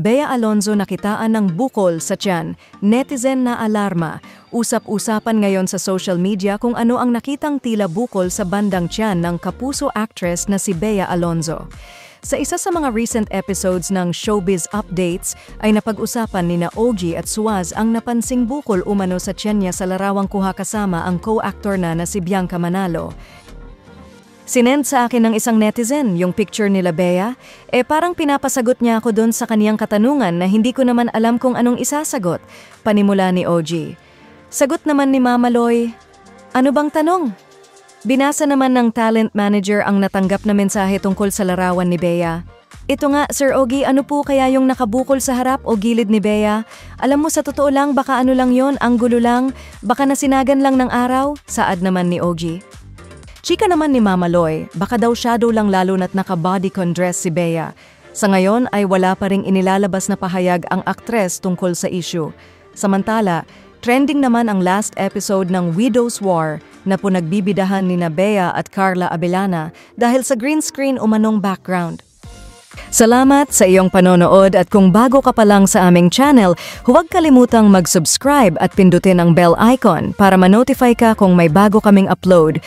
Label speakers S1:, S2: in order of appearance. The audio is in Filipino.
S1: Bea Alonzo nakitaan ng bukol sa tiyan, netizen na alarma. Usap-usapan ngayon sa social media kung ano ang nakitang tila bukol sa bandang tiyan ng kapuso actress na si Bea Alonzo. Sa isa sa mga recent episodes ng Showbiz Updates ay napag-usapan nina OG at Suaz ang napansing bukol umano sa tiyan niya sa larawang kuha kasama ang co-actor na si Bianca Manalo. Sinend sa akin ng isang netizen yung picture nila Bea, parang pinapasagot niya ako doon sa kaniyang katanungan na hindi ko naman alam kung anong isasagot, panimula ni OG. Sagot naman ni Mama Loy, ano bang tanong? Binasa naman ng talent manager ang natanggap na mensahe tungkol sa larawan ni Bea. Ito nga, Sir Ogie, ano po kaya yung nakabukol sa harap o gilid ni Bea? Alam mo sa totoo lang, baka ano lang yon, anggulo lang, baka nasinagan lang ng araw, saad naman ni OG. Chika naman ni Mama Loy, baka daw shadow lang lalo na't naka-bodycon dress si Bea. Sa ngayon ay wala pa ring inilalabas na pahayag ang aktres tungkol sa issue. Samantala, trending naman ang last episode ng Widow's War na punagbibidahan nina Bea at Carla Abellana dahil sa green screen umanong background. Salamat sa iyong panonood at kung bago ka pa lang sa aming channel, huwag kalimutang mag-subscribe at pindutin ang bell icon para ma-notify ka kung may bago kaming upload.